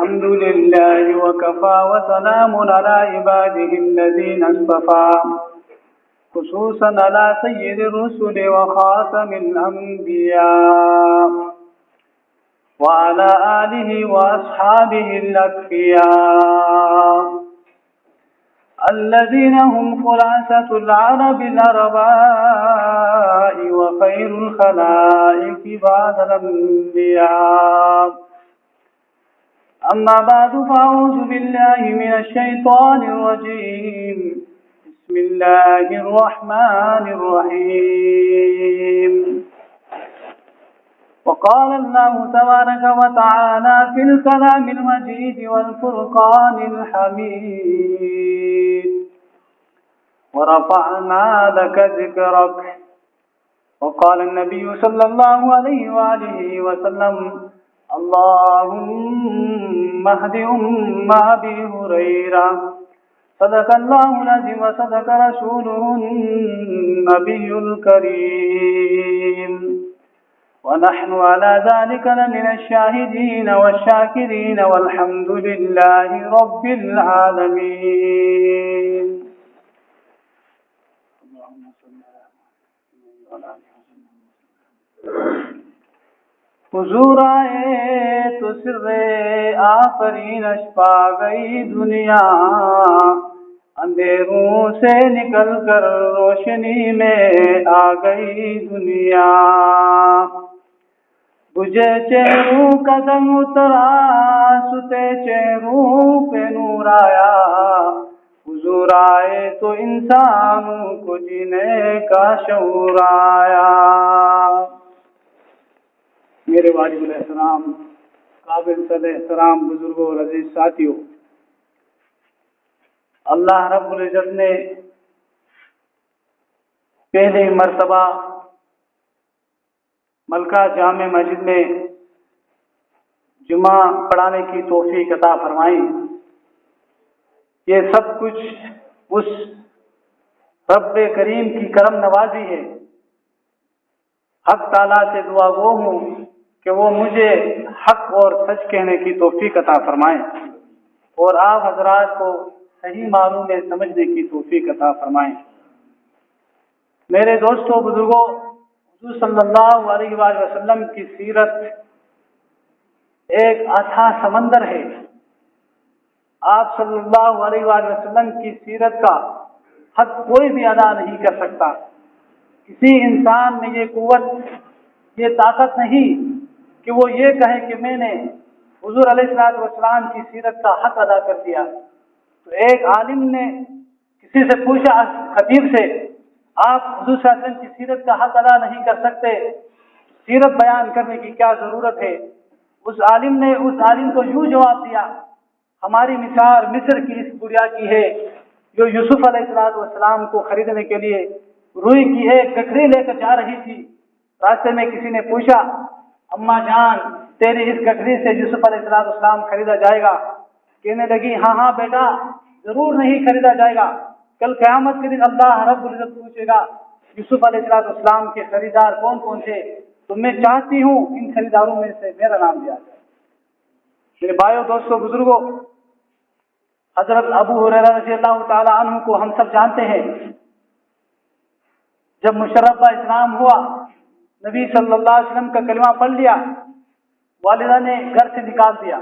الحمد لله وكفى وسلام على عباده الذين اصطفى خصوصا على سيد الرسل وخاتم الأنبياء وعلى آله وأصحابه الأكفياء الذين هم خلاصة العرب العرباء وخير الخلائق بعد الأنبياء. أما بعد فأعوذ بالله من الشيطان الرجيم. بسم الله الرحمن الرحيم. وقال الله تبارك وتعالى في الكلام المجيد والفرقان الحميد ورفعنا لك ذكرك. وقال النبي صلى الله عليه وآله وسلم اللهم اهد أبي هريرة صدق الله العظيم وصدق رسوله النبي الكريم ونحن على ذلك لمن الشاهدين والشاكرين والحمد لله رب العالمين. اللهم صل على حضور آئے تو سر آفرینش پا گئی دنیا، اندھیروں سے نکل کر روشنی میں آ گئی دنیا. بجھے چہروں کا دم اترا، ستے چہروں پہ نور آیا. حضور آئے تو انسانوں کو جینے کا شعور آیا. میرے والد الاحترام، قابل صد احترام بزرگوں اور عزیز ساتھیوں، اللہ رب العزت نے پہلی مرتبہ ملکہ جامع مسجد میں جمعہ پڑھانے کی توفیق عطا فرمائی. یہ سب کچھ اس رب کریم کی کرم نوازی ہے. حق تعالیٰ سے دعا گو ہوں کہ وہ مجھے حق اور سچ کہنے کی توفیق عطا فرمائیں اور آپ حضرات کو صحیح معلوم میں سمجھنے کی توفیق عطا فرمائیں. میرے دوستوں، بزرگوں، حضور صلی اللہ علیہ وآلہ وسلم کی سیرت ایک اتھاہ سمندر ہے. آپ صلی اللہ علیہ وآلہ وسلم کی سیرت کا حق کوئی بھی ادا نہیں کر سکتا. کسی انسان میں یہ قوت، یہ طاقت نہیں کہ وہ یہ کہے کہ میں نے حضور علیہ السلام کی سیرت کا حق ادا کر دیا. تو ایک عالم نے کسی سے پوچھا، خطیب سے، آپ حضور صلی اللہ علیہ وسلم کی سیرت کا حق ادا نہیں کر سکتے، سیرت بیان کرنے کی کیا ضرورت ہے؟ اس عالم نے اس عالم کو یوں جواب دیا، ہماری مثال مصر کی اس بڑھیا کی ہے جو یوسف علیہ السلام کو خریدنے کے لیے روئی کی ایک گٹھری لے کر جا رہی تھی. راستے میں کسی نے پوچھا، اماں جان تیری اس گٹھری سے یوسف علیہ السلام خریدا جائے گا؟ کہنے لگی ہاں ہاں بیٹا، ضرور نہیں خریدا جائے گا. کل قیامت کے دن اللہ رب العزت پوچھے گا یوسف علیہ السلام کے خریدار کون کون تھے؟ تو میں چاہتی ہوں ان خریداروں میں سے میرا نام دیا جائے. میرے بھائیوں، دوستوں، بزرگوں، حضرت ابو ہریرہ رضی اللہ تعالی عنہ کو ہم سب جانتے ہیں. جب مشرفہ اسلام ہوا، نبی صلی اللہ علیہ وسلم کا کلمہ پڑھ لیا، والدہ نے گھر سے نکال دیا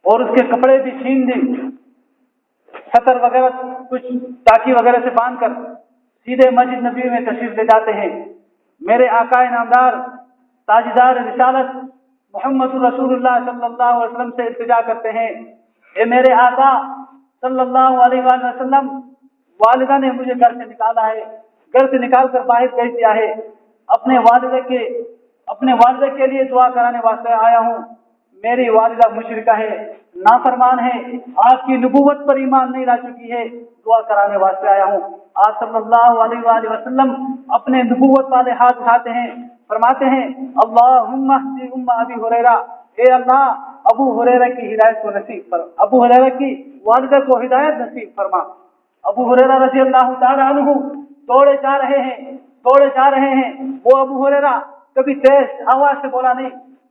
اور اس کے کپڑے بھی چھین دی، چھتر وغیرہ کچھ چاکی وغیرہ سے باندھ کر سیدھے مسجد نبی میں تشریف لے جاتے ہیں. میرے آقا نامدار تاجدار رسالت محمد رسول اللہ صلی اللہ علیہ وسلم سے التجا کرتے ہیں، اے میرے آقا صلی اللہ علیہ وسلم، والدہ نے مجھے گھر سے نکالا ہے، گھر سے نکال کر باہر بھیج دیا ہے. اپنے والدہ کے لیے دعا کرانے واسطے آیا ہوں. میری والدہ مشرکہ ہے، نافرمان ہے، آپ کی نبوت پر ایمان نہیں لا چکی ہے، دعا کرانے واسطے آیا ہوں. آپ صلی اللہ علیہ وآلہ وسلم اپنے نبوت والے ہاتھ اٹھاتے ہیں، فرماتے ہیں اللہم اہد ابی ہریرہ، اے اللہ ابو ہریرہ کی ہدایت کو نصیب فرما، ابو ہریرہ کی والدہ کو ہدایت نصیب فرما. ابو ہریرہ رضی اللہ تعالی عنہ دوڑے جا رہے ہیں. وہ ابو ہریرہ کبھی تیز آواز سے بولا نہیں،